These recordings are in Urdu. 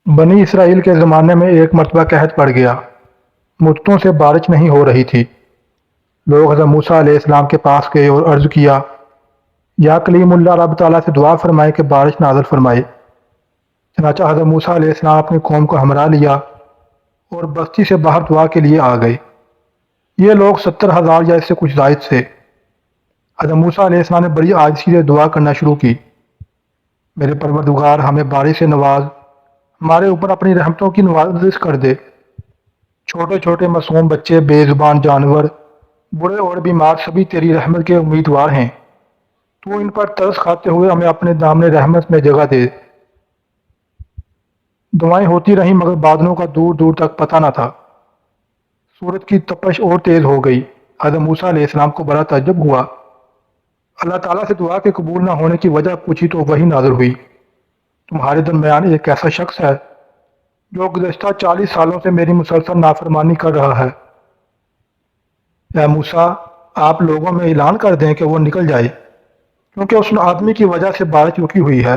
بنی اسرائیل کے زمانے میں ایک مرتبہ قحط پڑ گیا۔ مدتوں سے بارش نہیں ہو رہی تھی۔ لوگ حضرت موسیٰ علیہ السلام کے پاس گئے اور عرض کیا، یا کلیم اللہ، رب تعالیٰ سے دعا فرمائے کہ بارش نازل فرمائے۔ چنانچہ حضرت موسیٰ علیہ السلام اپنی قوم کو ہمراہ لیا اور بستی سے باہر دعا کے لیے آ گئے۔ یہ لوگ 70,000 یا اس سے کچھ زائد تھے۔ حضرت موسیٰ علیہ السلام نے بڑی عاجزی سے دعا کرنا شروع کی، میرے پروردگار، ہمیں بارش سے نواز، ہمارے اوپر اپنی رحمتوں کی نوازش کر دے۔ چھوٹے چھوٹے معصوم بچے، بے زبان جانور، بوڑھے اور بیمار سبھی تیری رحمت کے امیدوار ہیں۔ تو ان پر ترس کھاتے ہوئے ہمیں اپنے دامن رحمت میں جگہ دے۔ دعائیں ہوتی رہیں مگر بادلوں کا دور دور تک پتہ نہ تھا۔ سورج کی تپش اور تیز ہو گئی۔ حضرت موسیٰ علیہ السلام کو بڑا تعجب ہوا۔ اللہ تعالیٰ سے دعا کے قبول نہ ہونے کی وجہ پوچھی تو وہی نازل ہوئی، تمہارے درمیان ایک ایسا شخص ہے جو گزشتہ 40 سالوں سے میری مسلسل نافرمانی کر رہا ہے۔ اے موسیٰ، آپ لوگوں میں اعلان کر دیں کہ وہ نکل جائے، کیونکہ اس آدمی کی وجہ سے بارش رکی ہوئی ہے،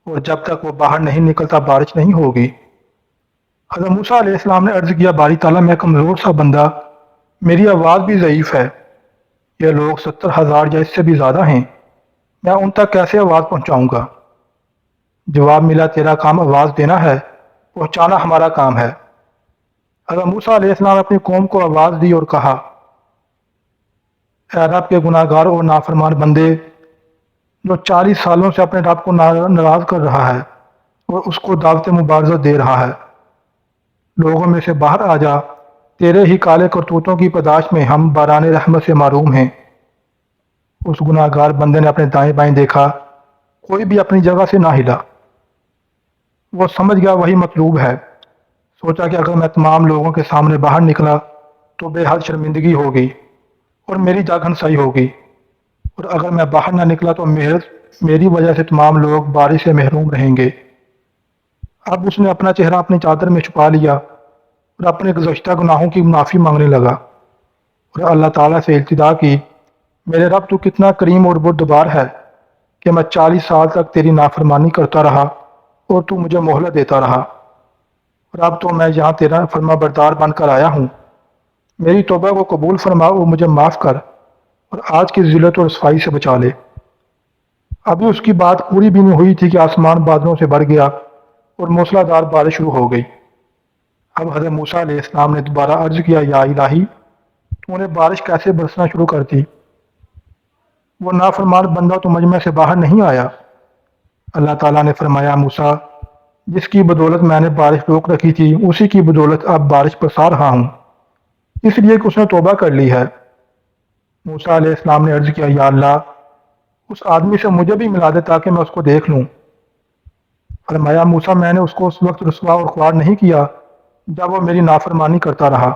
اور جب تک وہ باہر نہیں نکلتا بارش نہیں ہوگی۔ حضرت موسیٰ علیہ السلام نے عرض کیا، باری تعالیٰ، میں کمزور سا بندہ، میری آواز بھی ضعیف ہے۔ یہ لوگ 70,000 یا اس سے بھی زیادہ ہیں، میں ان تک کیسے آواز پہنچاؤں گا؟ جواب ملا، تیرا کام آواز دینا ہے، پہنچانا ہمارا کام ہے۔ حضرت موسیٰ علیہ السلام نے اپنی قوم کو آواز دی اور کہا، اے رب کے گناہ گار اور نافرمان بندے، جو 40 سالوں سے اپنے رب کو ناراض کر رہا ہے اور اس کو دعوت مبارزہ دے رہا ہے، لوگوں میں سے باہر آ جا، تیرے ہی کالے کرتوتوں کی پاداش میں ہم باران رحمت سے محروم ہیں۔ اس گناہ گار بندے نے اپنے دائیں بائیں دیکھا، کوئی بھی اپنی جگہ سے نہ ہلا۔ وہ سمجھ گیا وہی مطلوب ہے۔ سوچا کہ اگر میں تمام لوگوں کے سامنے باہر نکلا تو بے حد شرمندگی ہوگی اور میری جاگ ہنسائی ہوگی، اور اگر میں باہر نہ نکلا تو میری وجہ سے تمام لوگ بارش سے محروم رہیں گے۔ اب اس نے اپنا چہرہ اپنی چادر میں چھپا لیا اور اپنے گزشتہ گناہوں کی معافی مانگنے لگا، اور اللہ تعالیٰ سے التجا کی، میرے رب، تو کتنا کریم اور بردبار ہے کہ میں 40 سال تک تیری نافرمانی کرتا رہا اور تو مجھے مہلت دیتا رہا، اور اب تو میں یہاں تیرا فرما بردار بن کر آیا ہوں۔ میری توبہ کو قبول فرما اور مجھے معاف کر، اور آج کی ذلت اور رسوائی سے بچا لے۔ ابھی اس کی بات پوری بھی نہیں ہوئی تھی کہ آسمان بادلوں سے بھر گیا اور موسلادھار بارش شروع ہو گئی۔ اب حضرت موسیٰ علیہ السلام نے دوبارہ عرض کیا، یا الہی، تو نے بارش کیسے برسنا شروع کر دی؟ وہ نافرمان بندہ تو مجمع سے باہر نہیں آیا۔ اللہ تعالیٰ نے فرمایا، موسیٰ، جس کی بدولت میں نے بارش روک رکھی تھی اسی کی بدولت اب بارش برسا رہا ہوں، اس لیے کہ اس نے توبہ کر لی ہے۔ موسیٰ علیہ السلام نے عرض کیا، یا اللہ، اس آدمی سے مجھے بھی ملا دے تاکہ میں اس کو دیکھ لوں۔ فرمایا، موسیٰ، میں نے اس کو اس وقت رسوا اور خوار نہیں کیا جب وہ میری نافرمانی کرتا رہا،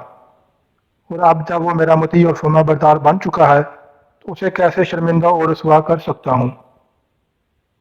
اور اب جب وہ میرا مطیع اور فرما بردار بن چکا ہے تو اسے کیسے شرمندہ اور رسوا کر سکتا ہوں؟